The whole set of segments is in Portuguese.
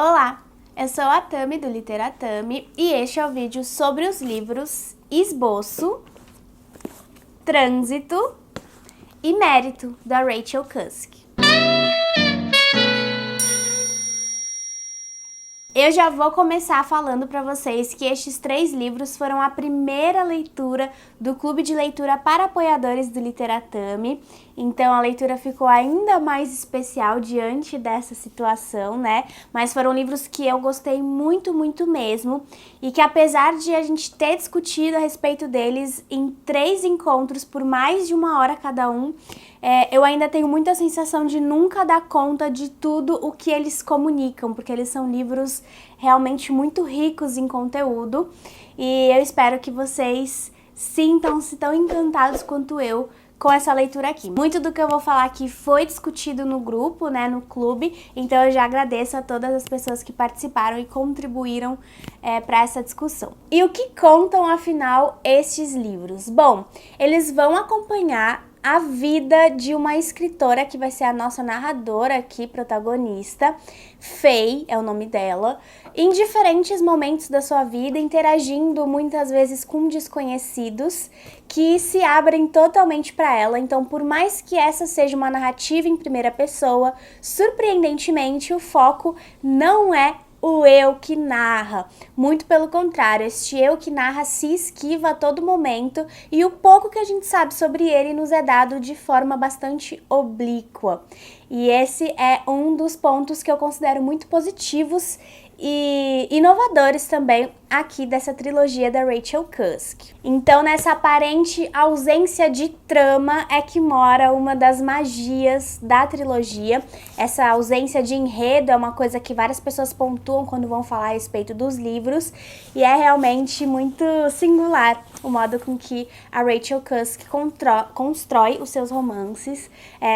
Olá, eu sou a Tami do Literatami e este é o vídeo sobre os livros Esboço, Trânsito e Mérito, da Rachel Cusk. Eu já vou começar falando para vocês que estes 3 livros foram a primeira leitura do Clube de Leitura para apoiadores do Literatami, então a leitura ficou ainda mais especial diante dessa situação, né? Mas foram livros que eu gostei muito, muito mesmo, e que apesar de a gente ter discutido a respeito deles em 3 encontros por mais de 1 hora cada um, eu ainda tenho muita sensação de nunca dar conta de tudo o que eles comunicam, porque eles são livros realmente muito ricos em conteúdo, e eu espero que vocês sintam-se tão encantados quanto eu com essa leitura aqui. Muito do que eu vou falar aqui foi discutido no grupo, né, no clube, então eu já agradeço a todas as pessoas que participaram e contribuíram para essa discussão. E o que contam, afinal, estes livros? Bom, eles vão acompanhar a vida de uma escritora que vai ser a nossa narradora aqui, protagonista, Faye é o nome dela, em diferentes momentos da sua vida, interagindo muitas vezes com desconhecidos que se abrem totalmente para ela. Então, por mais que essa seja uma narrativa em primeira pessoa, surpreendentemente o foco não é o eu que narra, muito pelo contrário, este eu que narra se esquiva a todo momento, e o pouco que a gente sabe sobre ele nos é dado de forma bastante oblíqua. E esse é um dos pontos que eu considero muito positivos e inovadores também aqui dessa trilogia da Rachel Cusk. Então, nessa aparente ausência de trama é que mora uma das magias da trilogia. Essa ausência de enredo é uma coisa que várias pessoas pontuam quando vão falar a respeito dos livros, e é realmente muito singular o modo com que a Rachel Cusk constrói os seus romances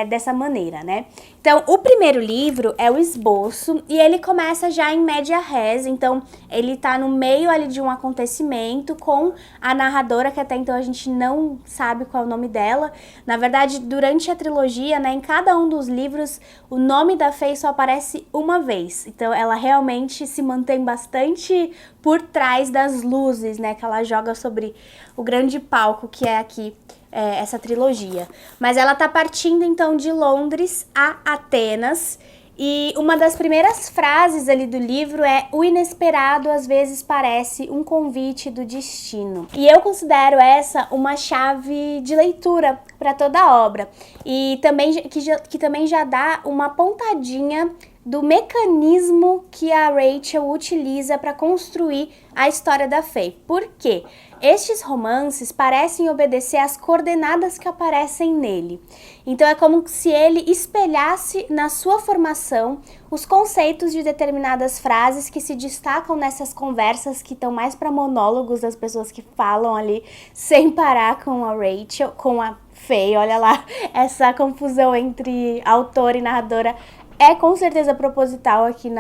dessa maneira, né? Então, o primeiro livro é o Esboço, e ele começa já em média res, então ele tá no meio ali de um acontecimento com a narradora, que até então a gente não sabe qual é o nome dela. Na verdade, durante a trilogia, né, em cada um dos livros, o nome da Faye só aparece uma vez, então ela realmente se mantém bastante por trás das luzes, né, que ela joga sobre o grande palco que é aqui essa trilogia. Mas ela tá partindo então de Londres a Atenas, e uma das primeiras frases ali do livro é: o inesperado às vezes parece um convite do destino. E eu considero essa uma chave de leitura para toda a obra, e também que também já dá uma pontadinha do mecanismo que a Rachel utiliza para construir a história da Faye. Por quê? Estes romances parecem obedecer às coordenadas que aparecem nele. Então é como se ele espelhasse na sua formação os conceitos de determinadas frases que se destacam nessas conversas que estão mais para monólogos das pessoas que falam ali sem parar com a Rachel, com a Faye. Olha lá, essa confusão entre autor e narradora é com certeza proposital aqui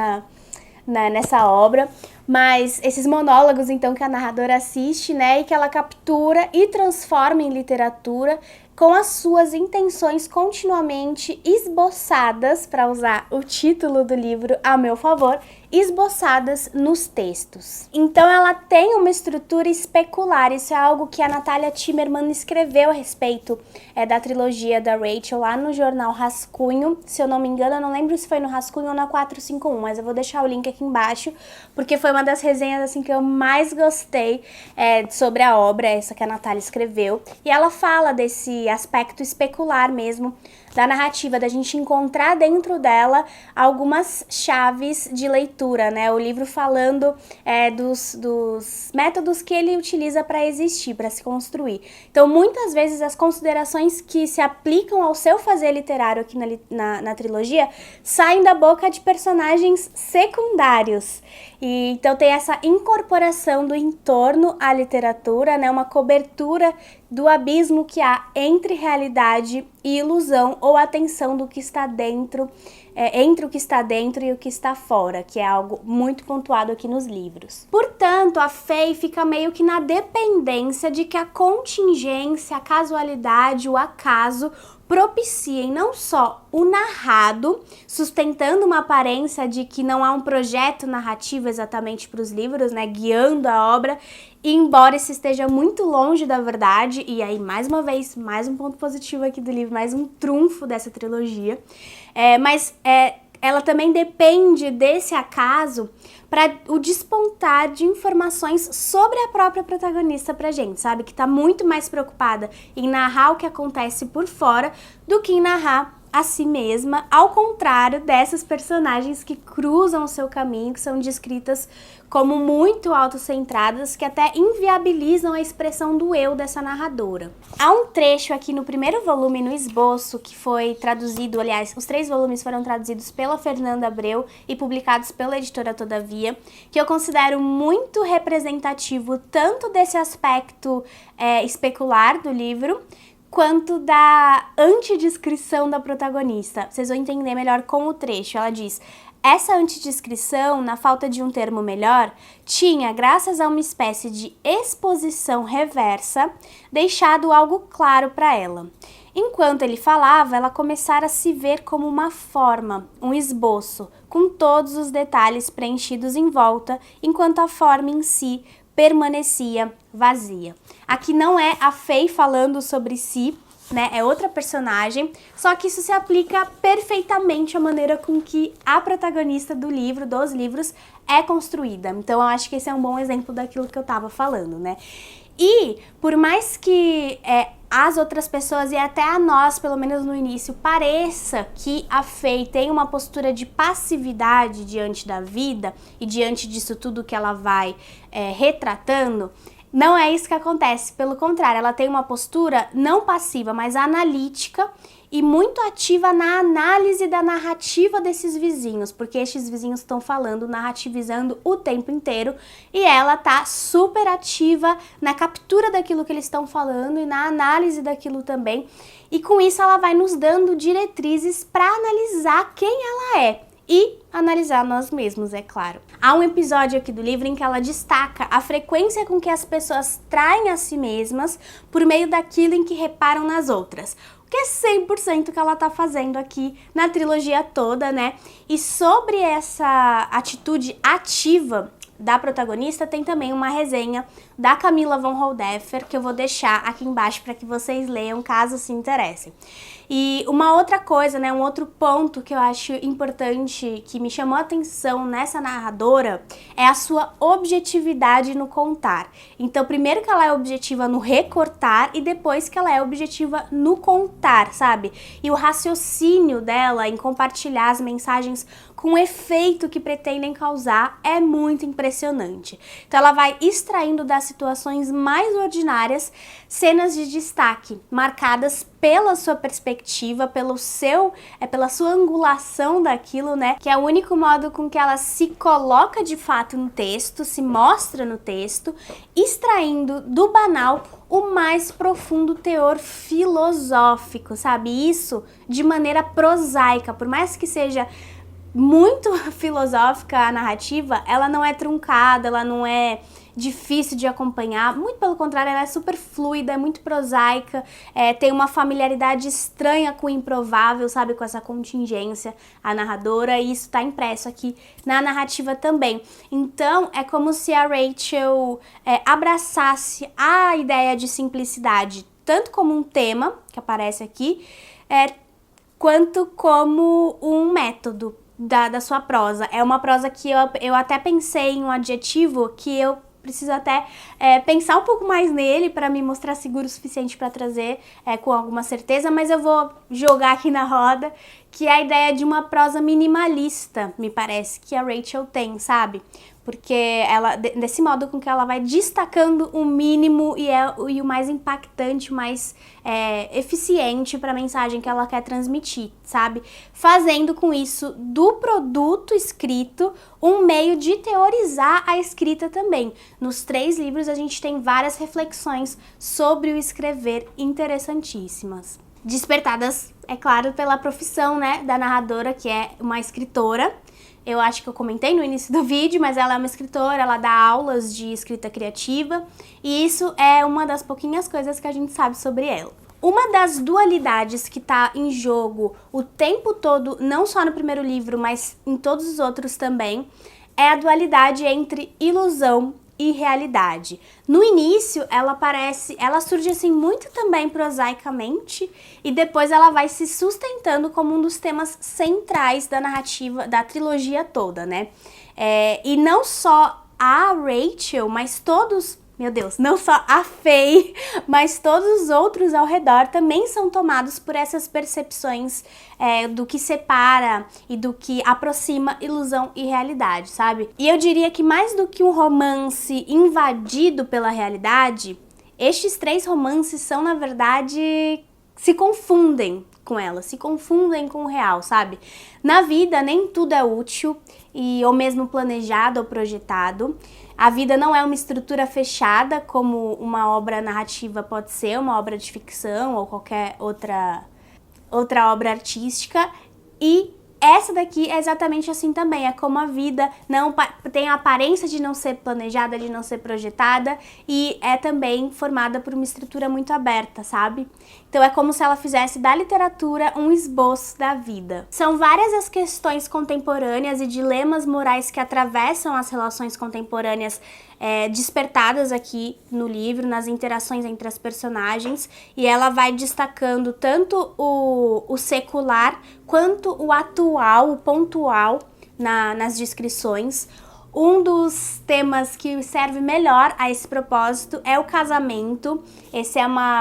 nessa obra, mas esses monólogos então que a narradora assiste, né, e que ela captura e transforma em literatura com as suas intenções continuamente esboçadas, para usar o título do livro a meu favor, esboçadas nos textos. Então ela tem uma estrutura especular, isso é algo que a Natália Timmerman escreveu a respeito da trilogia da Rachel lá no jornal Rascunho, se eu não me engano, eu não lembro se foi no Rascunho ou na 451, mas eu vou deixar o link aqui embaixo, porque foi uma das resenhas assim que eu mais gostei sobre a obra, essa que a Natália escreveu, e ela fala desse aspecto especular mesmo da narrativa, da gente encontrar dentro dela algumas chaves de leitura, né? O livro falando dos métodos que ele utiliza para existir, para se construir. Então, muitas vezes, as considerações que se aplicam ao seu fazer literário aqui na trilogia saem da boca de personagens secundários. E então tem essa incorporação do entorno à literatura, né? Uma cobertura do abismo que há entre realidade e ilusão, ou a tensão do que está dentro entre o que está dentro e o que está fora, que é algo muito pontuado aqui nos livros. Portanto, a Fei fica meio que na dependência de que a contingência, a casualidade, o acaso propiciem não só o narrado, sustentando uma aparência de que não há um projeto narrativo exatamente para os livros, né, guiando a obra, e embora isso esteja muito longe da verdade, e aí mais uma vez, mais um ponto positivo aqui do livro, mais um trunfo dessa trilogia, mas ela também depende desse acaso para o despontar de informações sobre a própria protagonista pra gente, sabe? Que tá muito mais preocupada em narrar o que acontece por fora do que em narrar a si mesma, ao contrário dessas personagens que cruzam o seu caminho, que são descritas como muito autocentradas, que até inviabilizam a expressão do eu dessa narradora. Há um trecho aqui no primeiro volume, no esboço, que foi traduzido, aliás, os 3 volumes foram traduzidos pela Fernanda Abreu e publicados pela editora Todavia, que eu considero muito representativo tanto desse aspecto especular do livro, quanto da antidescrição da protagonista. Vocês vão entender melhor com o trecho. Ela diz: essa antidescrição, na falta de um termo melhor, tinha, graças a uma espécie de exposição reversa, deixado algo claro para ela. Enquanto ele falava, ela começara a se ver como uma forma, um esboço, com todos os detalhes preenchidos em volta, enquanto a forma em si permanecia vazia. Aqui não é a Fei falando sobre si, né? É outra personagem, só que isso se aplica perfeitamente à maneira com que a protagonista do livro, dos livros, é construída. Então eu acho que esse é um bom exemplo daquilo que eu tava falando, né? E por mais que as outras pessoas e até a nós, pelo menos no início, pareça que a Fei tem uma postura de passividade diante da vida e diante disso tudo que ela vai retratando, não é isso que acontece. Pelo contrário, ela tem uma postura não passiva, mas analítica e muito ativa na análise da narrativa desses vizinhos, porque estes vizinhos estão falando, narrativizando o tempo inteiro, e ela tá super ativa na captura daquilo que eles estão falando e na análise daquilo também, e com isso ela vai nos dando diretrizes para analisar quem ela é. E analisar nós mesmos, é claro. Há um episódio aqui do livro em que ela destaca a frequência com que as pessoas traem a si mesmas por meio daquilo em que reparam nas outras. O que é 100% que ela tá fazendo aqui na trilogia toda, né? E sobre essa atitude ativa da protagonista, tem também uma resenha da Camila von Holdeffer, que eu vou deixar aqui embaixo para que vocês leiam, caso se interessem. E uma outra coisa, né, um outro ponto que eu acho importante, que me chamou a atenção nessa narradora, é a sua objetividade no contar. Então, primeiro que ela é objetiva no recortar e depois que ela é objetiva no contar, sabe? E o raciocínio dela em compartilhar as mensagens com o efeito que pretendem causar é muito impressionante. Então ela vai extraindo das situações mais ordinárias cenas de destaque, marcadas pela sua perspectiva, pela sua angulação daquilo, né? Que é o único modo com que ela se coloca de fato no texto, se mostra no texto, extraindo do banal o mais profundo teor filosófico, sabe? Isso de maneira prosaica, por mais que seja muito filosófica a narrativa, ela não é truncada, ela não é difícil de acompanhar, muito pelo contrário, ela é super fluida, é muito prosaica, tem uma familiaridade estranha com o improvável, sabe, com essa contingência, a narradora, e isso tá impresso aqui na narrativa também. Então, é como se a Rachel abraçasse a ideia de simplicidade, tanto como um tema, que aparece aqui, quanto como um método da sua prosa. É uma prosa que eu até pensei em um adjetivo que eu preciso até pensar um pouco mais nele para me mostrar seguro o suficiente para trazer com alguma certeza, mas eu vou jogar aqui na roda, que é a ideia de uma prosa minimalista, me parece, que a Rachel tem, sabe? Porque ela, desse modo com que ela vai destacando o mínimo e o mais impactante, o mais eficiente para a mensagem que ela quer transmitir, sabe? Fazendo com isso do produto escrito um meio de teorizar a escrita também. Nos 3 livros a gente tem várias reflexões sobre o escrever interessantíssimas. despertadas, é claro, pela profissão, né, da narradora, que é uma escritora. Eu acho que eu comentei no início do vídeo, mas ela é uma escritora, ela dá aulas de escrita criativa, e isso é uma das pouquinhas coisas que a gente sabe sobre ela. Uma das dualidades que tá em jogo o tempo todo, não só no primeiro livro, mas em todos os outros também, é a dualidade entre ilusão e realidade. No início, ela surge assim muito também prosaicamente, e depois ela vai se sustentando como um dos temas centrais da narrativa, da trilogia toda, né? E não só a Rachel, mas todos... Meu Deus, não só a Faye, mas todos os outros ao redor também são tomados por essas percepções do que separa e do que aproxima ilusão e realidade, sabe? E eu diria que mais do que um romance invadido pela realidade, estes 3 romances são, na verdade, se confundem com ela, se confundem com o real, sabe? Na vida, nem tudo é útil, ou mesmo planejado ou projetado. A vida não é uma estrutura fechada, como uma obra narrativa pode ser, uma obra de ficção ou qualquer outra obra artística. E essa daqui é exatamente assim também, é como a vida não tem a aparência de não ser planejada, de não ser projetada, e é também formada por uma estrutura muito aberta, sabe? Então é como se ela fizesse da literatura um esboço da vida. São várias as questões contemporâneas e dilemas morais que atravessam as relações contemporâneas despertadas aqui no livro, nas interações entre as personagens, e ela vai destacando tanto o secular quanto o atual, o pontual nas descrições. Um dos temas que serve melhor a esse propósito é o casamento.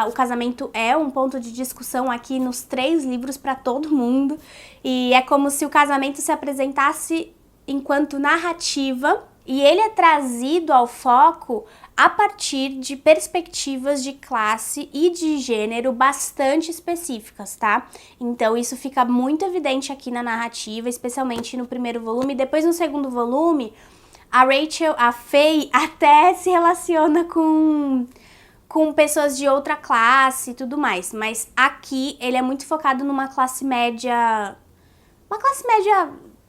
O casamento é um ponto de discussão aqui nos 3 livros para todo mundo, e é como se o casamento se apresentasse enquanto narrativa, e ele é trazido ao foco a partir de perspectivas de classe e de gênero bastante específicas, tá? Então isso fica muito evidente aqui na narrativa, especialmente no primeiro volume. Depois, no segundo volume, a Rachel, a Faye, até se relaciona com pessoas de outra classe e tudo mais, mas aqui ele é muito focado numa classe média,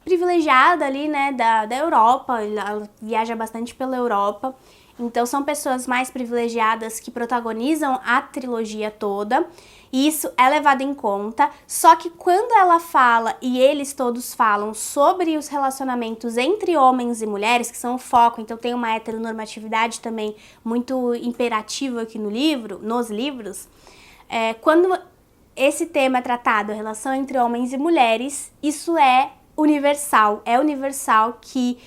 privilegiada ali, né, da Europa. Ela viaja bastante pela Europa, então são pessoas mais privilegiadas que protagonizam a trilogia toda, e isso é levado em conta. Só que quando ela fala, e eles todos falam, sobre os relacionamentos entre homens e mulheres, que são o foco, então tem uma heteronormatividade também muito imperativa aqui nos livros, quando esse tema é tratado, a relação entre homens e mulheres, isso é universal que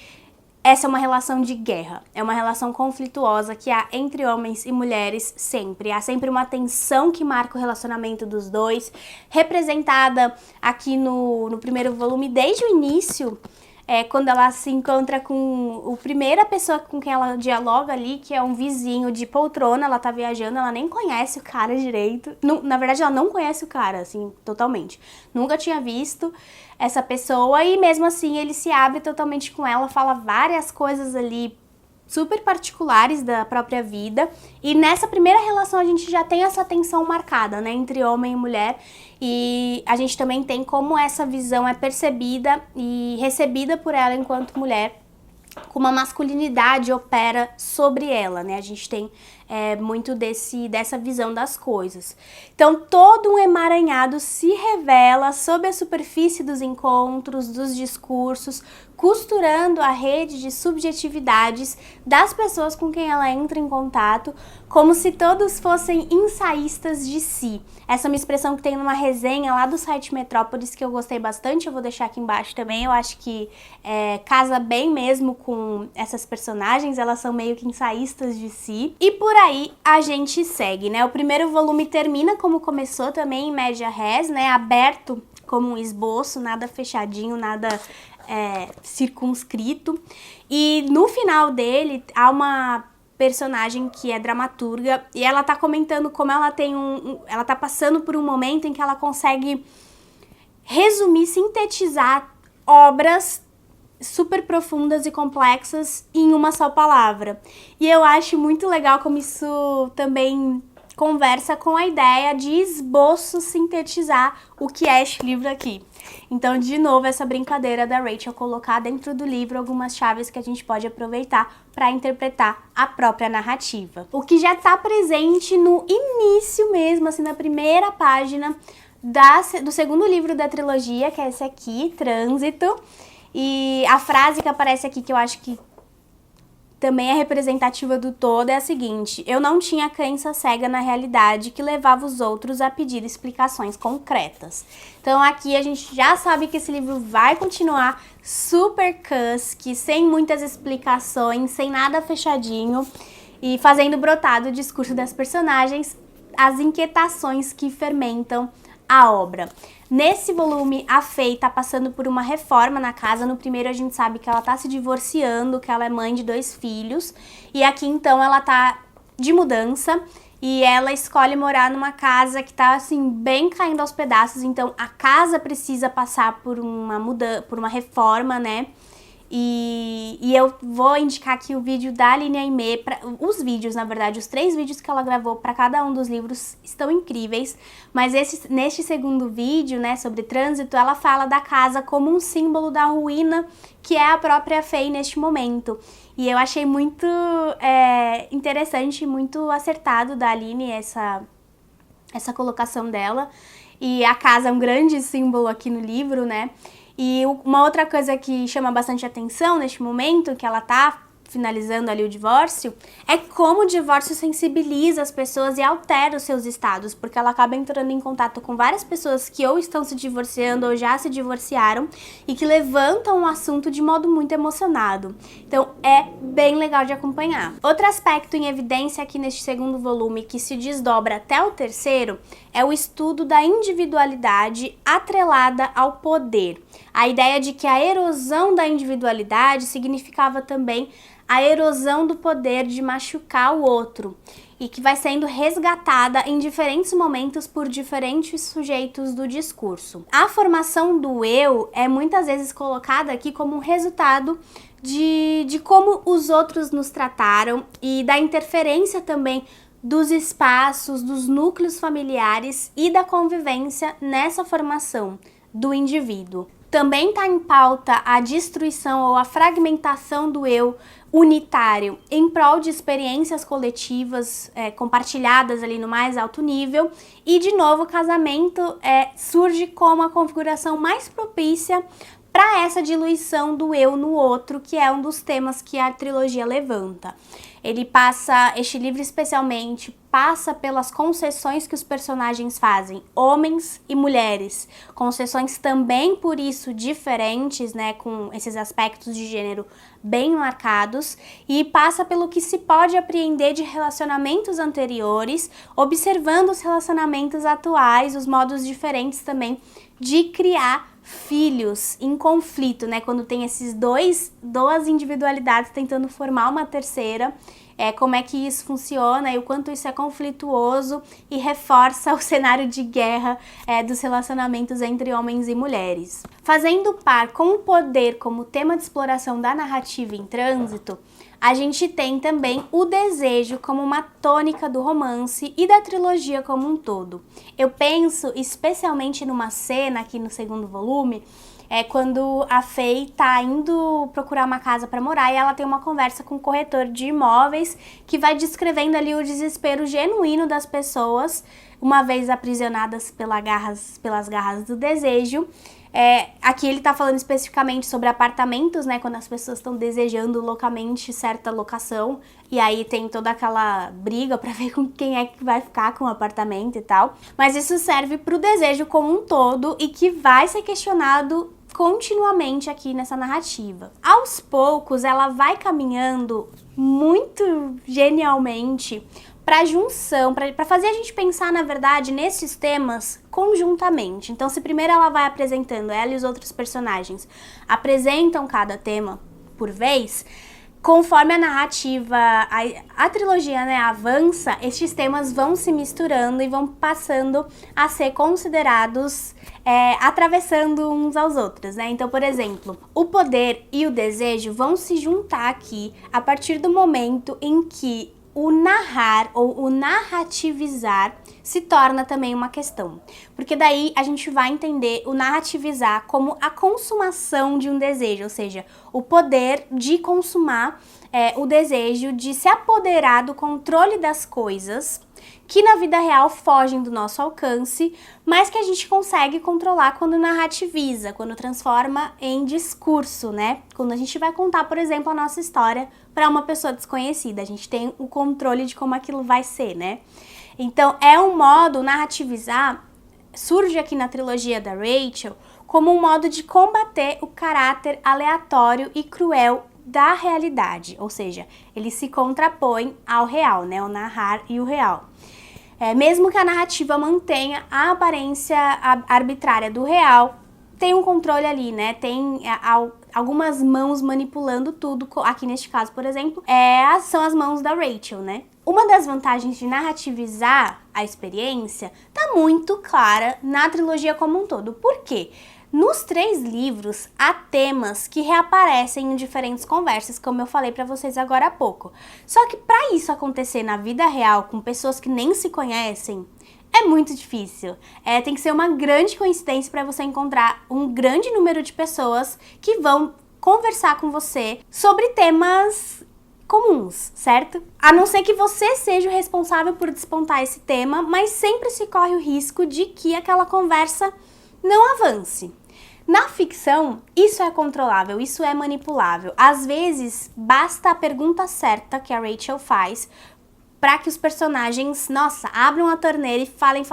essa é uma relação de guerra, é uma relação conflituosa que há entre homens e mulheres sempre. Há sempre uma tensão que marca o relacionamento dos dois, representada aqui no primeiro volume desde o início, quando ela se encontra com a primeira pessoa com quem ela dialoga ali, que é um vizinho de poltrona. Ela tá viajando, ela nem conhece o cara direito. Na verdade, ela não conhece o cara, assim, totalmente. Nunca tinha visto essa pessoa, e mesmo assim ele se abre totalmente com ela, fala várias coisas ali super particulares da própria vida, e nessa primeira relação a gente já tem essa tensão marcada, né, entre homem e mulher, e a gente também tem como essa visão é percebida e recebida por ela enquanto mulher, como a masculinidade opera sobre ela, né? A gente tem muito dessa visão das coisas. Então, todo um emaranhado se revela sob a superfície dos encontros, dos discursos, costurando a rede de subjetividades das pessoas com quem ela entra em contato, como se todos fossem ensaístas de si. Essa é uma expressão que tem numa resenha lá do site Metrópolis, que eu gostei bastante, eu vou deixar aqui embaixo também. Eu acho que casa bem mesmo com essas personagens, elas são meio que ensaístas de si. E por aí a gente segue, né? O primeiro volume termina como começou também, em média res, né? Aberto como um esboço, nada fechadinho, nada circunscrito. E no final dele há uma personagem que é dramaturga, e ela tá comentando como ela tem ela tá passando por um momento em que ela consegue resumir, sintetizar obras super profundas e complexas em uma só palavra. E eu acho muito legal como isso também conversa com a ideia de esboço sintetizar o que é este livro aqui. Então, de novo, essa brincadeira da Rachel colocar dentro do livro algumas chaves que a gente pode aproveitar para interpretar a própria narrativa. O que já está presente no início mesmo, assim, na primeira página do segundo livro da trilogia, que é esse aqui, Trânsito. E a frase que aparece aqui, que eu acho que também é representativa do todo, é a seguinte: eu não tinha crença cega na realidade que levava os outros a pedir explicações concretas. Então aqui a gente já sabe que esse livro vai continuar super cusque, sem muitas explicações, sem nada fechadinho, e fazendo brotar do discurso das personagens as inquietações que fermentam a obra. Nesse volume, a Faye tá passando por uma reforma na casa. No primeiro a gente sabe que ela tá se divorciando, que ela é mãe de 2 filhos. E aqui então ela tá de mudança e ela escolhe morar numa casa que tá assim bem caindo aos pedaços. Então a casa precisa passar por uma reforma, né? E eu vou indicar aqui o vídeo da Aline Aimee, os vídeos, na verdade, os 3 vídeos que ela gravou para cada um dos livros estão incríveis, mas neste segundo vídeo, né, sobre Trânsito, ela fala da casa como um símbolo da ruína que é a própria Faye neste momento. E eu achei muito interessante, muito acertado da Aline essa colocação dela. E a casa é um grande símbolo aqui no livro, né? E uma outra coisa que chama bastante atenção neste momento, que ela tá finalizando ali o divórcio, é como o divórcio sensibiliza as pessoas e altera os seus estados, porque ela acaba entrando em contato com várias pessoas que ou estão se divorciando ou já se divorciaram e que levantam o assunto de modo muito emocionado. Então é bem legal de acompanhar. Outro aspecto em evidência aqui neste segundo volume, que se desdobra até o terceiro, é o estudo da individualidade atrelada ao poder. A ideia de que a erosão da individualidade significava também a erosão do poder de machucar o outro e que vai sendo resgatada em diferentes momentos por diferentes sujeitos do discurso. A formação do eu é muitas vezes colocada aqui como um resultado de como os outros nos trataram e da interferência também dos espaços, dos núcleos familiares e da convivência nessa formação do indivíduo. Também está em pauta a destruição ou a fragmentação do eu unitário em prol de experiências coletivas compartilhadas ali no mais alto nível. E, de novo, o casamento surge como a configuração mais propícia para essa diluição do eu no outro, que é um dos temas que a trilogia levanta. Este livro especialmente passa pelas concessões que os personagens fazem, homens e mulheres, concessões também por isso diferentes, né, com esses aspectos de gênero bem marcados, e passa pelo que se pode apreender de relacionamentos anteriores, observando os relacionamentos atuais, os modos diferentes também de criar filhos em conflito, né? Quando tem esses duas individualidades tentando formar uma terceira, como é que isso funciona e o quanto isso é conflituoso e reforça o cenário de guerra dos relacionamentos entre homens e mulheres. Fazendo par com o poder como tema de exploração da narrativa em Trânsito, a gente tem também o desejo como uma tônica do romance e da trilogia como um todo. Eu penso especialmente numa cena aqui no segundo volume, quando a Faye tá indo procurar uma casa para morar e ela tem uma conversa com o corretor de imóveis que vai descrevendo ali o desespero genuíno das pessoas, uma vez aprisionadas pelas garras do desejo. Aqui ele tá falando especificamente sobre apartamentos, né, quando as pessoas estão desejando loucamente certa locação, e aí tem toda aquela briga pra ver com quem é que vai ficar com o apartamento e tal. Mas isso serve pro desejo como um todo e que vai ser questionado continuamente aqui nessa narrativa. Aos poucos, ela vai caminhando muito genialmente para junção, para fazer a gente pensar, na verdade, nesses temas conjuntamente. Então, se primeiro ela vai apresentando, ela e os outros personagens apresentam cada tema por vez, conforme a narrativa, a trilogia, né, avança, estes temas vão se misturando e vão passando a ser considerados atravessando uns aos outros, né? Então, por exemplo, o poder e o desejo vão se juntar aqui a partir do momento em que o narrar ou o narrativizar se torna também uma questão. Porque daí a gente vai entender o narrativizar como a consumação de um desejo, ou seja, o poder de consumar o desejo de se apoderar do controle das coisas que na vida real fogem do nosso alcance, mas que a gente consegue controlar quando narrativiza, quando transforma em discurso, né? Quando a gente vai contar, por exemplo, a nossa história para uma pessoa desconhecida, a gente tem o controle de como aquilo vai ser, né? Então, é um modo, narrativizar, surge aqui na trilogia da Rachel, como um modo de combater o caráter aleatório e cruel da realidade, ou seja, ele se contrapõe ao real, né? O narrar e o real. Mesmo que a narrativa mantenha a aparência arbitrária do real, tem um controle ali, né? Tem algumas mãos manipulando tudo. Aqui neste caso, por exemplo, são as mãos da Rachel, né? Uma das vantagens de narrativizar a experiência tá muito clara na trilogia como um todo. Por quê? Nos 3 livros, há temas que reaparecem em diferentes conversas, como eu falei pra vocês agora há pouco. Só que para isso acontecer na vida real, com pessoas que nem se conhecem, é muito difícil. Tem que ser uma grande coincidência para você encontrar um grande número de pessoas que vão conversar com você sobre temas comuns, certo? A não ser que você seja o responsável por despontar esse tema, mas sempre se corre o risco de que aquela conversa não avance. Na ficção, isso é controlável, isso é manipulável. Às vezes, basta a pergunta certa que a Rachel faz para que os personagens, abram a torneira e falem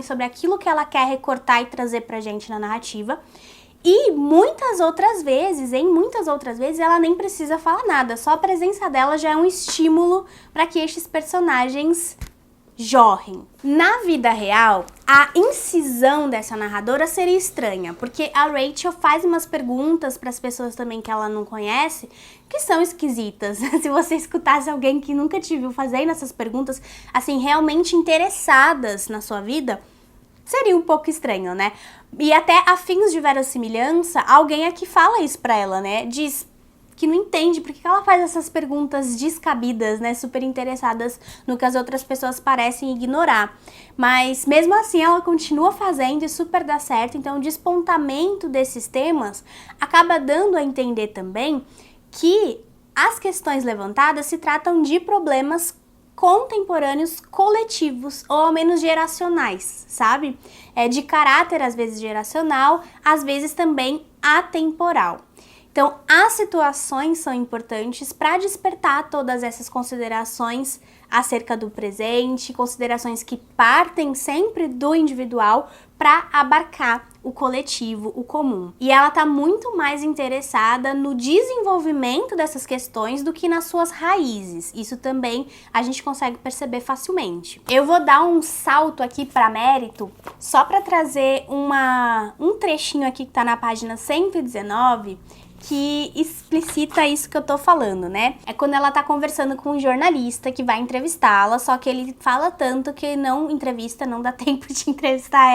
sobre aquilo que ela quer recortar e trazer pra gente na narrativa. E em muitas outras vezes, ela nem precisa falar nada. Só a presença dela já é um estímulo para que estes personagens jorrem. Na vida real, a incisão dessa narradora seria estranha, porque a Rachel faz umas perguntas para as pessoas também que ela não conhece, que são esquisitas. Se você escutasse alguém que nunca te viu fazendo essas perguntas, assim, realmente interessadas na sua vida, seria um pouco estranho, né? E até a fins de verossimilhança, alguém aqui fala isso pra ela, né? Diz que não entende porque que ela faz essas perguntas descabidas, né, super interessadas no que as outras pessoas parecem ignorar. Mas mesmo assim ela continua fazendo e super dá certo, então o despontamento desses temas acaba dando a entender também que as questões levantadas se tratam de problemas contemporâneos coletivos, ou ao menos geracionais, sabe? De caráter às vezes geracional, às vezes também atemporal. Então, as situações são importantes para despertar todas essas considerações acerca do presente, considerações que partem sempre do individual para abarcar o coletivo, o comum. E ela está muito mais interessada no desenvolvimento dessas questões do que nas suas raízes. Isso também a gente consegue perceber facilmente. Eu vou dar um salto aqui para mérito, só para trazer um trechinho aqui que está na página 119, que explicita isso que eu tô falando, né? É quando ela tá conversando com um jornalista que vai entrevistá-la, só que ele fala tanto que não entrevista, não dá tempo de entrevistar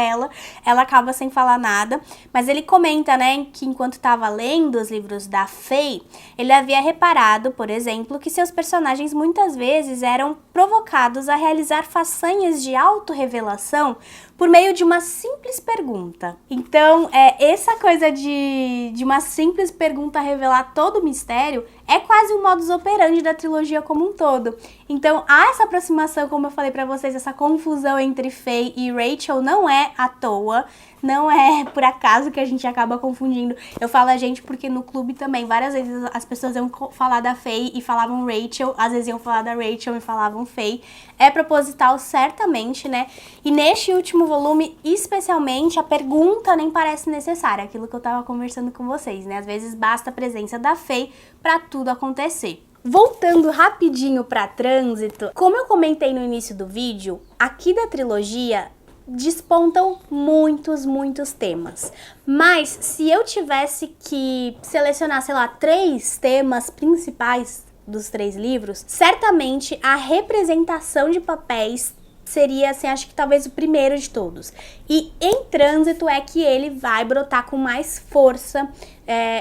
ela acaba sem falar nada, mas ele comenta, né, que enquanto tava lendo os livros da Faye, ele havia reparado, por exemplo, que seus personagens muitas vezes eram provocados a realizar façanhas de autorrevelação por meio de uma simples pergunta. Então, essa coisa de uma simples pergunta revelar todo o mistério é quase um modus operandi da trilogia como um todo. Então, há essa aproximação, como eu falei pra vocês, essa confusão entre Faye e Rachel não é à toa, não é por acaso que a gente acaba confundindo. Eu falo a gente porque no clube também, várias vezes as pessoas iam falar da Faye e falavam Rachel, às vezes iam falar da Rachel e falavam Faye. É proposital, certamente, né? E neste último volume, especialmente, a pergunta nem parece necessária, aquilo que eu tava conversando com vocês, né? Às vezes basta a presença da Faye pra tudo acontecer. Voltando rapidinho pra Trânsito, como eu comentei no início do vídeo, aqui da trilogia despontam muitos temas. Mas se eu tivesse que selecionar, sei lá, 3 temas principais dos 3 livros, certamente a representação de papéis seria, assim, acho que talvez o primeiro de todos. E em Trânsito é que ele vai brotar com mais força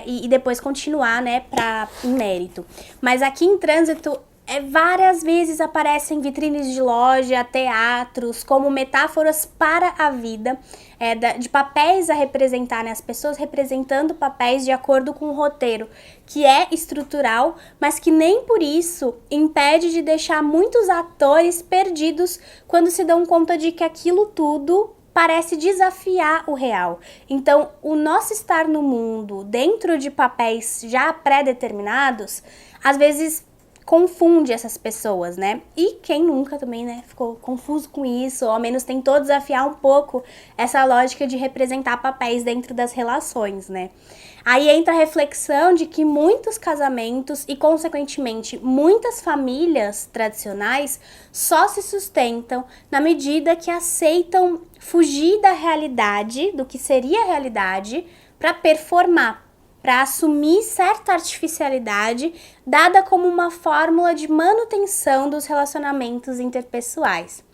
e depois continuar, né, em mérito. Mas aqui em Trânsito várias vezes aparecem em vitrines de loja, teatros, como metáforas para a vida, de papéis a representar, né? As pessoas representando papéis de acordo com o roteiro, que é estrutural, mas que nem por isso impede de deixar muitos atores perdidos quando se dão conta de que aquilo tudo parece desafiar o real. Então, o nosso estar no mundo, dentro de papéis já pré-determinados, às vezes confunde essas pessoas, né? E quem nunca também, né, ficou confuso com isso, ou ao menos tentou desafiar um pouco essa lógica de representar papéis dentro das relações, né? Aí entra a reflexão de que muitos casamentos e, consequentemente, muitas famílias tradicionais só se sustentam na medida que aceitam fugir da realidade, do que seria a realidade, para performar, para assumir certa artificialidade dada como uma fórmula de manutenção dos relacionamentos interpessoais.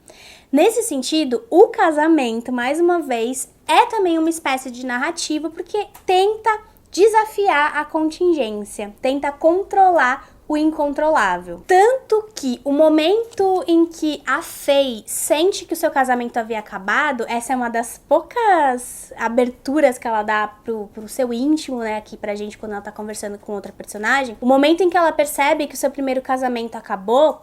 Nesse sentido, o casamento, mais uma vez, é também uma espécie de narrativa porque tenta desafiar a contingência, tenta controlar o incontrolável. Tanto que o momento em que a Faye sente que o seu casamento havia acabado, essa é uma das poucas aberturas que ela dá pro seu íntimo, né, aqui pra gente quando ela tá conversando com outra personagem. O momento em que ela percebe que o seu primeiro casamento acabou,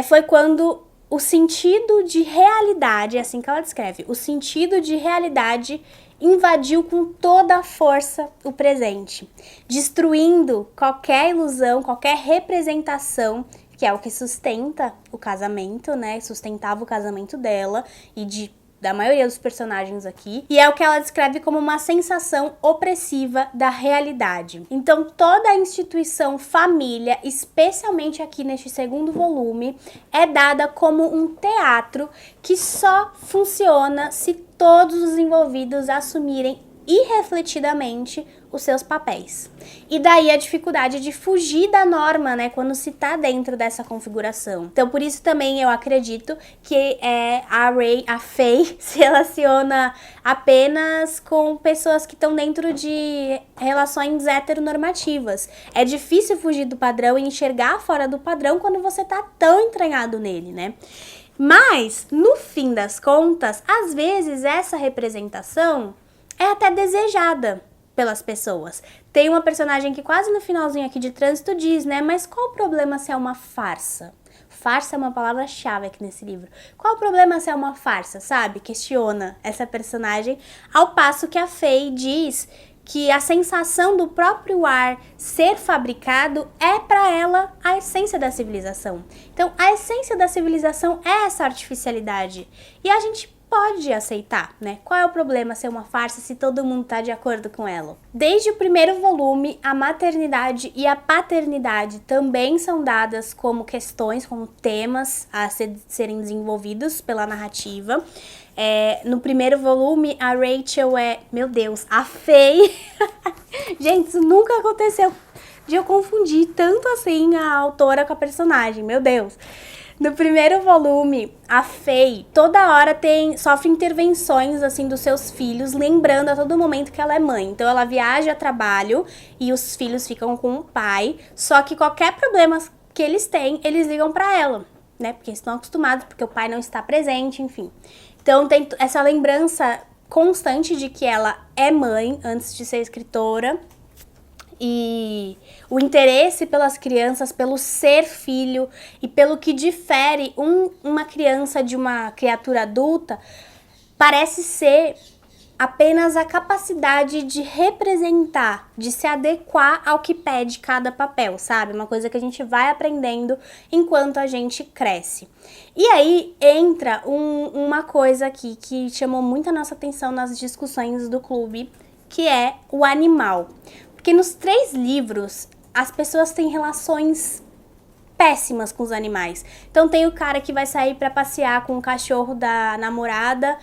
foi quando o sentido de realidade, é assim que ela descreve, o sentido de realidade invadiu com toda a força o presente, destruindo qualquer ilusão, qualquer representação, que é o que sustenta o casamento, né? Sustentava o casamento dela e da maioria dos personagens aqui, e é o que ela descreve como uma sensação opressiva da realidade. Então, toda a instituição família, especialmente aqui neste segundo volume, é dada como um teatro que só funciona se todos os envolvidos assumirem irrefletidamente os seus papéis. E daí a dificuldade de fugir da norma, né, quando se tá dentro dessa configuração. Então, por isso também eu acredito que a Faye se relaciona apenas com pessoas que estão dentro de relações heteronormativas. É difícil fugir do padrão e enxergar fora do padrão quando você tá tão entranhado nele, né? Mas, no fim das contas, às vezes essa representação é até desejada pelas pessoas. Tem uma personagem que quase no finalzinho aqui de Trânsito diz, né? Mas qual o problema se é uma farsa? Farsa é uma palavra-chave aqui nesse livro. Qual o problema se é uma farsa, sabe? Questiona essa personagem, ao passo que a Faye diz que a sensação do próprio ar ser fabricado é para ela a essência da civilização. Então, a essência da civilização é essa artificialidade. E a gente pode aceitar, né? Qual é o problema ser uma farsa se todo mundo tá de acordo com ela? Desde o primeiro volume, a maternidade e a paternidade também são dadas como questões, como temas a serem desenvolvidos pela narrativa. No primeiro volume, a Rachel meu Deus, a Faye. Gente, isso nunca aconteceu de eu confundir tanto assim a autora com a personagem, meu Deus. No primeiro volume, a Faye toda hora sofre intervenções assim dos seus filhos, lembrando a todo momento que ela é mãe. Então ela viaja a trabalho e os filhos ficam com o pai, só que qualquer problema que eles têm, eles ligam pra ela, né? Porque estão acostumados, porque o pai não está presente, enfim. Então tem essa lembrança constante de que ela é mãe antes de ser escritora. E o interesse pelas crianças, pelo ser filho e pelo que difere uma criança de uma criatura adulta, parece ser apenas a capacidade de representar, de se adequar ao que pede cada papel, sabe? Uma coisa que a gente vai aprendendo enquanto a gente cresce. E aí entra uma coisa aqui que chamou muito a nossa atenção nas discussões do clube, que é o animal. Porque nos 3 livros, as pessoas têm relações péssimas com os animais. Então tem o cara que vai sair pra passear com o cachorro da namorada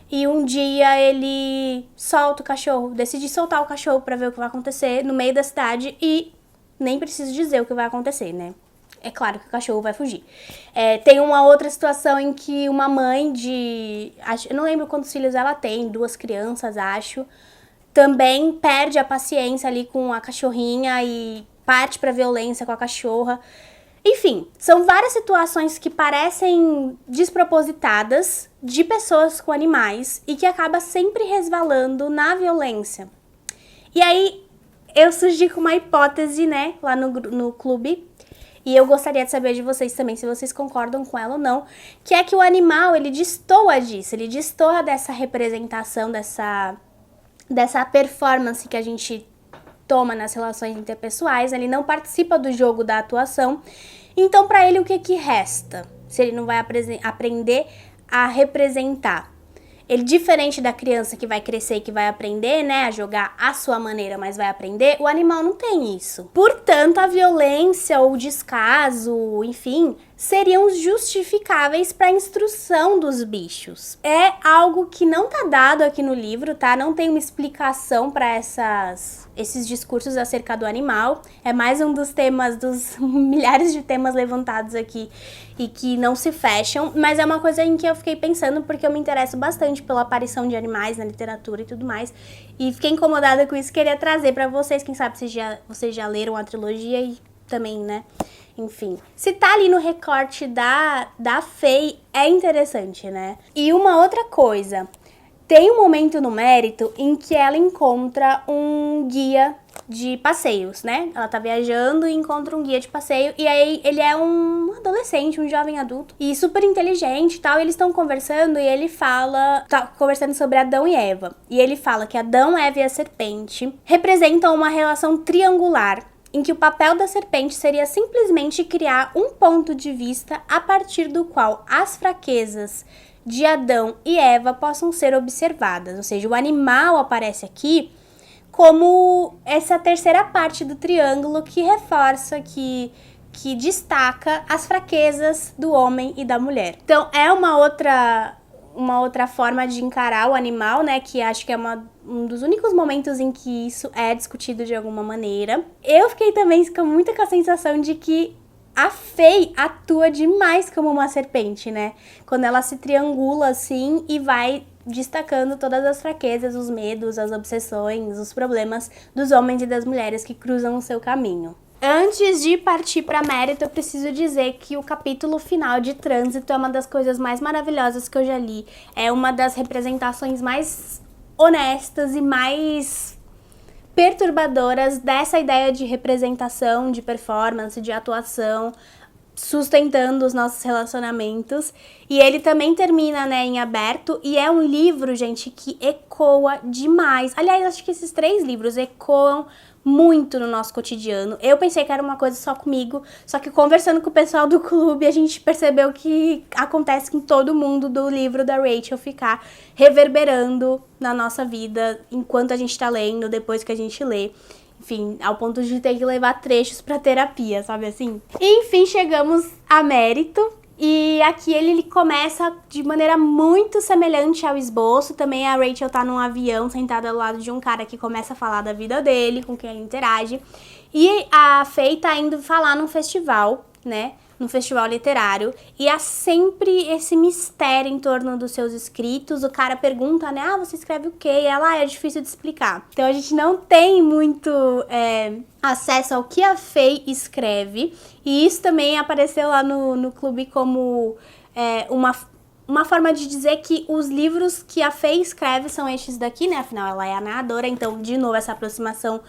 e um dia ele solta o cachorro, decide soltar o cachorro pra ver o que vai acontecer no meio da cidade e nem preciso dizer o que vai acontecer, né? É claro que o cachorro vai fugir. Tem uma outra situação em que uma mãe eu não lembro quantos filhos ela tem, 2 crianças, acho, também perde a paciência ali com a cachorrinha e parte pra violência com a cachorra. Enfim, são várias situações que parecem despropositadas de pessoas com animais e que acaba sempre resvalando na violência. E aí, eu sugeri com uma hipótese, né, lá no clube, e eu gostaria de saber de vocês também, se vocês concordam com ela ou não, que é que o animal, ele destoa disso, ele destoa dessa representação, dessa performance que a gente toma nas relações interpessoais, ele não participa do jogo da atuação. Então, para ele, o que resta? Se ele não vai aprender a representar. Ele, diferente da criança que vai crescer e que vai aprender, né, a jogar à sua maneira, mas vai aprender, o animal não tem isso. Portanto, a violência ou o descaso, enfim, seriam justificáveis para a instrução dos bichos. É algo que não tá dado aqui no livro, tá? Não tem uma explicação para esses discursos acerca do animal. É mais um dos temas, dos milhares de temas levantados aqui e que não se fecham, mas é uma coisa em que eu fiquei pensando porque eu me interesso bastante pela aparição de animais na literatura e tudo mais, e fiquei incomodada com isso, queria trazer para vocês, quem sabe vocês já leram a trilogia e também, né? Enfim, se tá ali no recorte da Fei, é interessante, né? E uma outra coisa, tem um momento no Mérito em que ela encontra um guia de passeios, né? Ela tá viajando e encontra um guia de passeio, e aí ele é um adolescente, um jovem adulto, e super inteligente e tal, e eles estão conversando, e ele tá conversando sobre Adão e Eva, e ele fala que Adão, Eva e a serpente representam uma relação triangular, em que o papel da serpente seria simplesmente criar um ponto de vista a partir do qual as fraquezas de Adão e Eva possam ser observadas. Ou seja, o animal aparece aqui como essa terceira parte do triângulo que reforça, que destaca as fraquezas do homem e da mulher. Então, é uma outra forma de encarar o animal, né, que acho que é um dos únicos momentos em que isso é discutido de alguma maneira. Eu fiquei também muito com a sensação de que a Fei atua demais como uma serpente, né, quando ela se triangula assim e vai destacando todas as fraquezas, os medos, as obsessões, os problemas dos homens e das mulheres que cruzam o seu caminho. Antes de partir para Mérito, eu preciso dizer que o capítulo final de Trânsito é uma das coisas mais maravilhosas que eu já li. É uma das representações mais honestas e mais perturbadoras dessa ideia de representação, de performance, de atuação, sustentando os nossos relacionamentos. E ele também termina, né, em aberto, e é um livro, gente, que ecoa demais. Aliás, acho que esses 3 livros ecoam muito no nosso cotidiano. Eu pensei que era uma coisa só comigo, só que conversando com o pessoal do clube, a gente percebeu que acontece com todo mundo do livro da Rachel ficar reverberando na nossa vida enquanto a gente tá lendo, depois que a gente lê. Enfim, ao ponto de ter que levar trechos pra terapia, sabe assim? E, enfim, chegamos a Mérito. E aqui ele começa de maneira muito semelhante ao esboço. Também a Rachel tá num avião, sentada ao lado de um cara que começa a falar da vida dele, com quem ele interage. E a Fei tá indo falar num festival, né? Num festival literário. E há sempre esse mistério em torno dos seus escritos. O cara pergunta, né? Ah, você escreve o quê? E ela, é difícil de explicar. Então a gente não tem muito acesso ao que a Fei escreve. E isso também apareceu lá no clube como uma forma de dizer que os livros que a Fei escreve são estes daqui, né? Afinal, ela é a narradora. Então, de novo, essa aproximação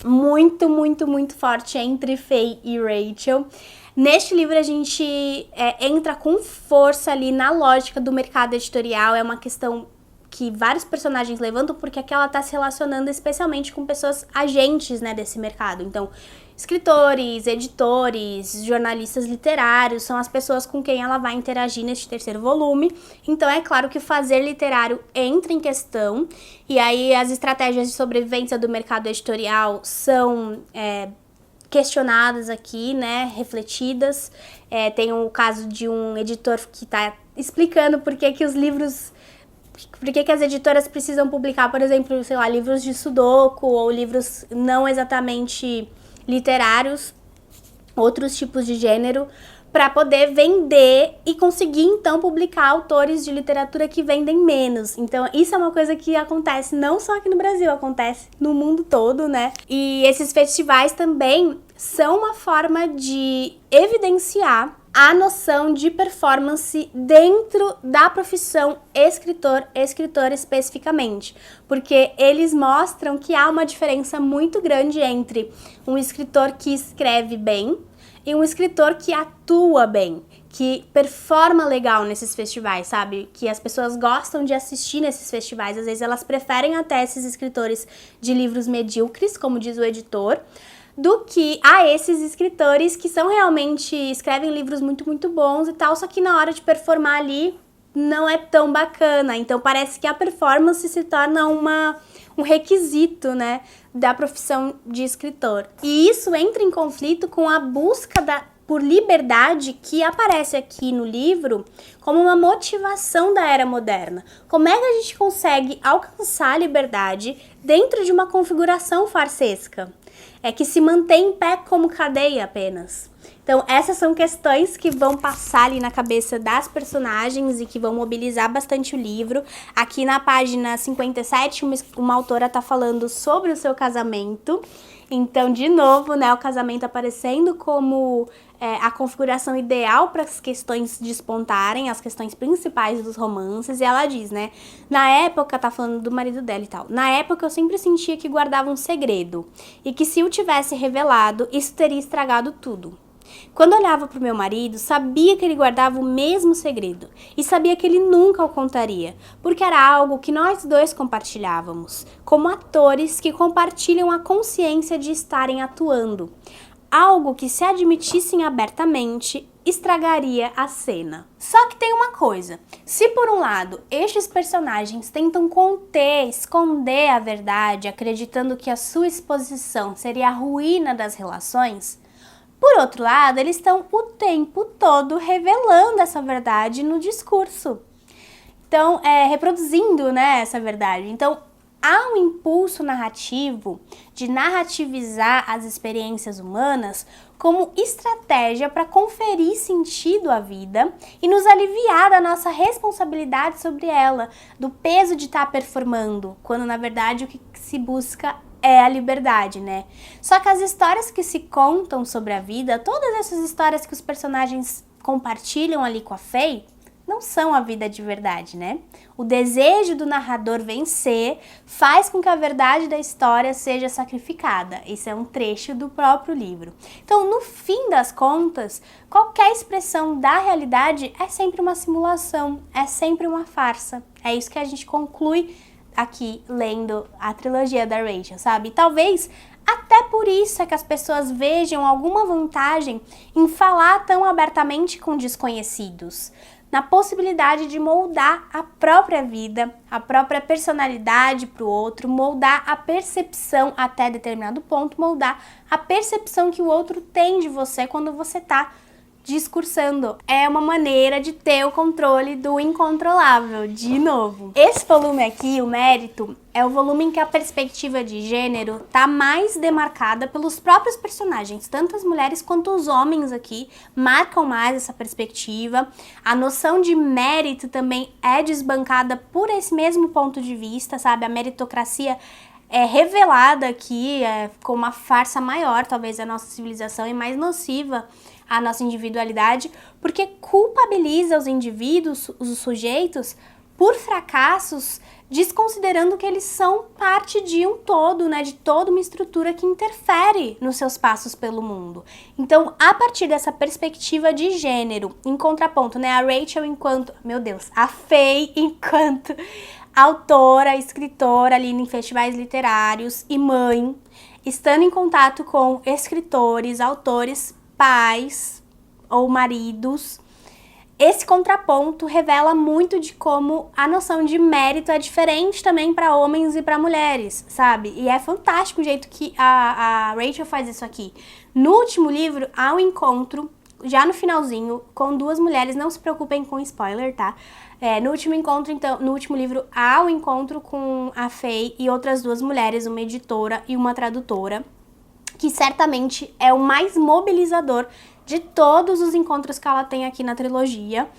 muito, muito, muito forte entre Fei e Rachel. Neste livro a gente entra com força ali na lógica do mercado editorial. É uma questão que vários personagens levantam porque aqui ela está se relacionando especialmente com pessoas agentes, né, desse mercado. Então, escritores, editores, jornalistas literários são as pessoas com quem ela vai interagir neste 3º volume. Então, é claro que o fazer literário entra em questão. E aí as estratégias de sobrevivência do mercado editorial são questionadas aqui, né, refletidas. Tem o caso de um editor que está explicando por que as editoras precisam publicar, por exemplo, sei lá, livros de sudoku ou livros não exatamente literários, outros tipos de gênero, para poder vender e conseguir, então, publicar autores de literatura que vendem menos. Então, isso é uma coisa que acontece não só aqui no Brasil, acontece no mundo todo, né? E esses festivais também são uma forma de evidenciar a noção de performance dentro da profissão escritor especificamente, porque eles mostram que há uma diferença muito grande entre um escritor que escreve bem e um escritor que atua bem, que performa legal nesses festivais, sabe? Que as pessoas gostam de assistir nesses festivais, às vezes elas preferem até esses escritores de livros medíocres, como diz o editor, do que a esses escritores que são realmente, escrevem livros muito, muito bons e tal, só que na hora de performar ali não é tão bacana. Então parece que a performance se torna um requisito, né, da profissão de escritor. E isso entra em conflito com a busca por liberdade que aparece aqui no livro como uma motivação da era moderna. Como é que a gente consegue alcançar a liberdade dentro de uma configuração farsesca? É que se mantém em pé como cadeia apenas. Então, essas são questões que vão passar ali na cabeça das personagens e que vão mobilizar bastante o livro. Aqui na página 57, uma autora tá falando sobre o seu casamento. Então, de novo, né, o casamento aparecendo como a configuração ideal para as questões despontarem, as questões principais dos romances. E ela diz, né, na época, tá falando do marido dela e tal, na época eu sempre sentia que guardava um segredo e que se o tivesse revelado, isso teria estragado tudo. Quando olhava para o meu marido, sabia que ele guardava o mesmo segredo e sabia que ele nunca o contaria, porque era algo que nós dois compartilhávamos, como atores que compartilham a consciência de estarem atuando. Algo que, se admitissem abertamente, estragaria a cena. Só que tem uma coisa, se por um lado estes personagens tentam conter, esconder a verdade, acreditando que a sua exposição seria a ruína das relações, por outro lado, eles estão o tempo todo revelando essa verdade no discurso. Então, reproduzindo, né, essa verdade. Então, há um impulso narrativo de narrativizar as experiências humanas como estratégia para conferir sentido à vida e nos aliviar da nossa responsabilidade sobre ela, do peso de estar performando, quando na verdade o que se busca é a liberdade, né? Só que as histórias que se contam sobre a vida, todas essas histórias que os personagens compartilham ali com a Faye, não são a vida de verdade, né? O desejo do narrador vencer faz com que a verdade da história seja sacrificada. Isso é um trecho do próprio livro. Então, no fim das contas, qualquer expressão da realidade é sempre uma simulação, é sempre uma farsa. É isso que a gente conclui aqui lendo a trilogia da Rachel, sabe? Talvez até por isso é que as pessoas vejam alguma vantagem em falar tão abertamente com desconhecidos, na possibilidade de moldar a própria vida, a própria personalidade para o outro, moldar a percepção até determinado ponto, moldar a percepção que o outro tem de você quando você está discursando. É uma maneira de ter o controle do incontrolável, de novo. Esse volume aqui, o Mérito, é o volume em que a perspectiva de gênero tá mais demarcada pelos próprios personagens. Tanto as mulheres quanto os homens aqui marcam mais essa perspectiva. A noção de mérito também é desbancada por esse mesmo ponto de vista, sabe? A meritocracia é revelada aqui como uma farsa maior, talvez, da nossa civilização e mais nociva à nossa individualidade, porque culpabiliza os indivíduos, os sujeitos, por fracassos, desconsiderando que eles são parte de um todo, né, de toda uma estrutura que interfere nos seus passos pelo mundo. Então, a partir dessa perspectiva de gênero, em contraponto, né, a Rachel enquanto, meu Deus, a Faye enquanto autora, escritora ali em festivais literários e mãe, estando em contato com escritores, autores, pais ou maridos, esse contraponto revela muito de como a noção de mérito é diferente também para homens e para mulheres, sabe? E é fantástico o jeito que a Rachel faz isso aqui. No último livro, há um encontro, já no finalzinho, com duas mulheres, não se preocupem com spoiler, tá? No último encontro, então, no último livro, há um encontro com a Faye e outras duas mulheres, uma editora e uma tradutora, que certamente é o mais mobilizador de todos os encontros que ela tem aqui na trilogia,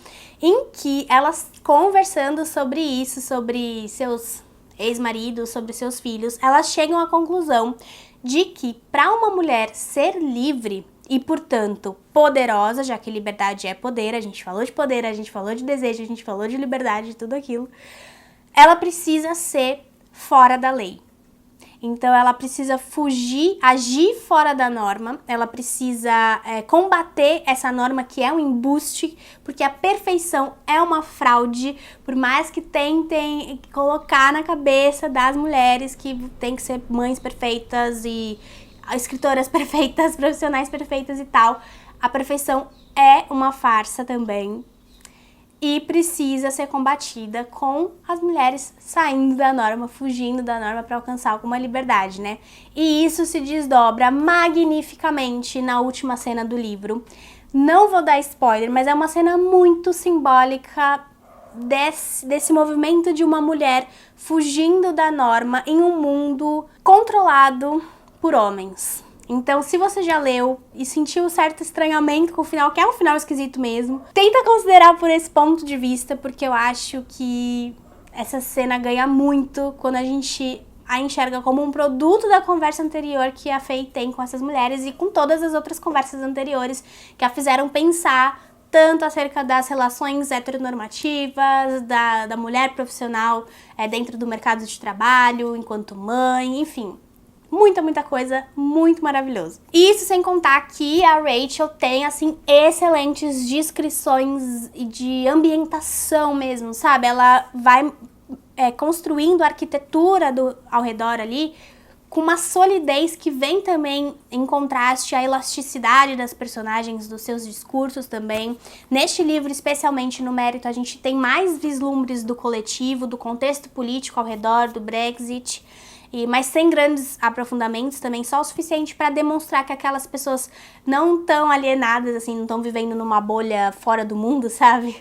em que elas conversando sobre isso, sobre seus ex-maridos, sobre seus filhos, elas chegam à conclusão de que para uma mulher ser livre e, portanto, poderosa, já que liberdade é poder, a gente falou de poder, a gente falou de desejo, a gente falou de liberdade, de tudo aquilo, ela precisa ser fora da lei. Então, ela precisa fugir, agir fora da norma, ela precisa combater essa norma que é um embuste, porque a perfeição é uma fraude, por mais que tentem colocar na cabeça das mulheres que tem que ser mães perfeitas e escritoras perfeitas, profissionais perfeitas e tal, a perfeição é uma farsa também. E precisa ser combatida com as mulheres saindo da norma, fugindo da norma para alcançar alguma liberdade, né? E isso se desdobra magnificamente na última cena do livro. Não vou dar spoiler, mas é uma cena muito simbólica desse movimento de uma mulher fugindo da norma em um mundo controlado por homens. Então, se você já leu e sentiu um certo estranhamento com o final, que é um final esquisito mesmo, tenta considerar por esse ponto de vista, porque eu acho que essa cena ganha muito quando a gente a enxerga como um produto da conversa anterior que a Faye tem com essas mulheres e com todas as outras conversas anteriores que a fizeram pensar tanto acerca das relações heteronormativas, da mulher profissional dentro do mercado de trabalho, enquanto mãe, enfim. Muita coisa, muito maravilhoso. Isso sem contar que a Rachel tem, assim, excelentes descrições de ambientação mesmo, sabe? Ela vai construindo a arquitetura ao redor ali com uma solidez que vem também em contraste à elasticidade das personagens, dos seus discursos também. Neste livro, especialmente no mérito, a gente tem mais vislumbres do coletivo, do contexto político ao redor, do Brexit, mas sem grandes aprofundamentos também, só o suficiente para demonstrar que aquelas pessoas não estão alienadas, assim, não estão vivendo numa bolha fora do mundo, sabe?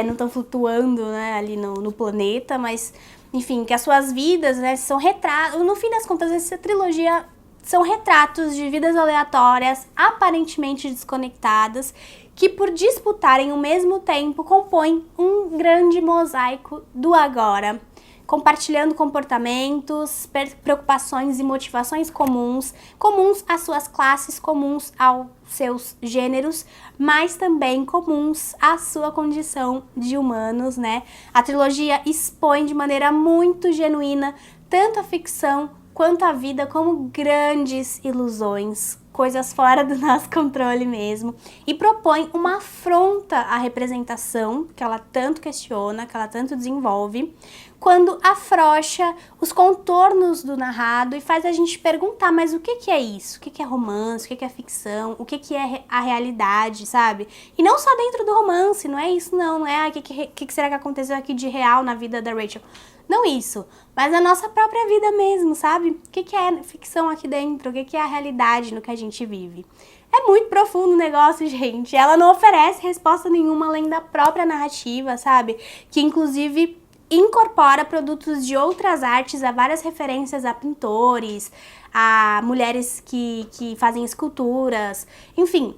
Não estão flutuando, né, ali no planeta, mas, enfim, que as suas vidas, né, são retratos. No fim das contas, essa trilogia são retratos de vidas aleatórias, aparentemente desconectadas, que por disputarem o mesmo tempo compõem um grande mosaico do agora, compartilhando comportamentos, preocupações e motivações comuns às suas classes, comuns aos seus gêneros, mas também comuns à sua condição de humanos, né? A trilogia expõe de maneira muito genuína tanto a ficção quanto a vida como grandes ilusões, coisas fora do nosso controle mesmo, e propõe uma afronta à representação que ela tanto questiona, que ela tanto desenvolve, quando afrouxa os contornos do narrado e faz a gente perguntar, mas o que é isso? O que é romance? O que é ficção? O que é a realidade, sabe? E não só dentro do romance, não é isso não é o que será que aconteceu aqui de real na vida da Rachel? Não isso, mas na nossa própria vida mesmo, sabe? O que é ficção aqui dentro? O que é a realidade no que a gente vive? É muito profundo o negócio, gente. Ela não oferece resposta nenhuma além da própria narrativa, sabe? Que inclusive incorpora produtos de outras artes, há várias referências a pintores, a mulheres que fazem esculturas, enfim,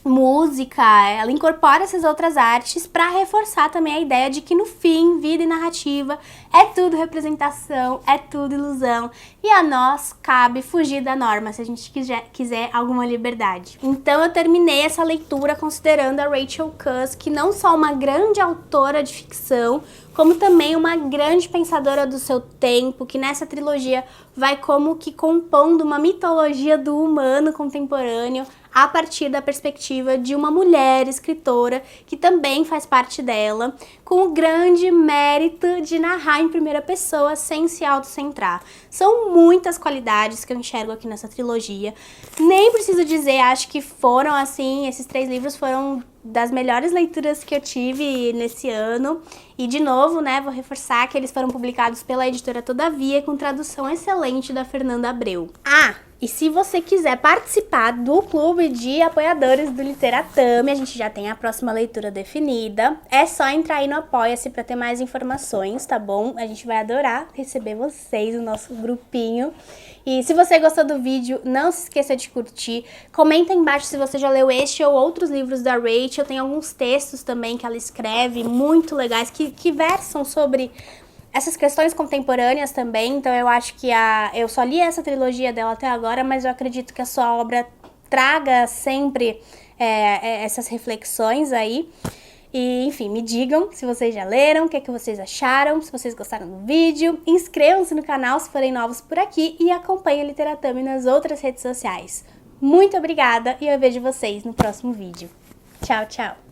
música. Ela incorpora essas outras artes para reforçar também a ideia de que no fim, vida e narrativa é tudo representação, é tudo ilusão e a nós cabe fugir da norma se a gente quiser alguma liberdade. Então eu terminei essa leitura considerando a Rachel Cusk não só uma grande autora de ficção, como também uma grande pensadora do seu tempo, que nessa trilogia vai como que compondo uma mitologia do humano contemporâneo a partir da perspectiva de uma mulher escritora que também faz parte dela, com o grande mérito de narrar em primeira pessoa sem se autocentrar. São muitas qualidades que eu enxergo aqui nessa trilogia. Nem preciso dizer, acho que foram assim, esses 3 livros foram das melhores leituras que eu tive nesse ano. E de novo, né, vou reforçar que eles foram publicados pela editora Todavia, com tradução excelente da Fernanda Abreu. E se você quiser participar do clube de apoiadores do Literatame, a gente já tem a próxima leitura definida. É só entrar aí no Apoia-se para ter mais informações, tá bom? A gente vai adorar receber vocês no nosso grupinho. E se você gostou do vídeo, não se esqueça de curtir. Comenta aí embaixo se você já leu este ou outros livros da Rachel. Tem alguns textos também que ela escreve muito legais que versam sobre essas questões contemporâneas também. Então eu acho que eu só li essa trilogia dela até agora, mas eu acredito que a sua obra traga sempre essas reflexões aí. E, enfim, me digam se vocês já leram, o que é que vocês acharam, se vocês gostaram do vídeo. Inscrevam-se no canal se forem novos por aqui e acompanhem a Literatame nas outras redes sociais. Muito obrigada e eu vejo vocês no próximo vídeo. Tchau, tchau!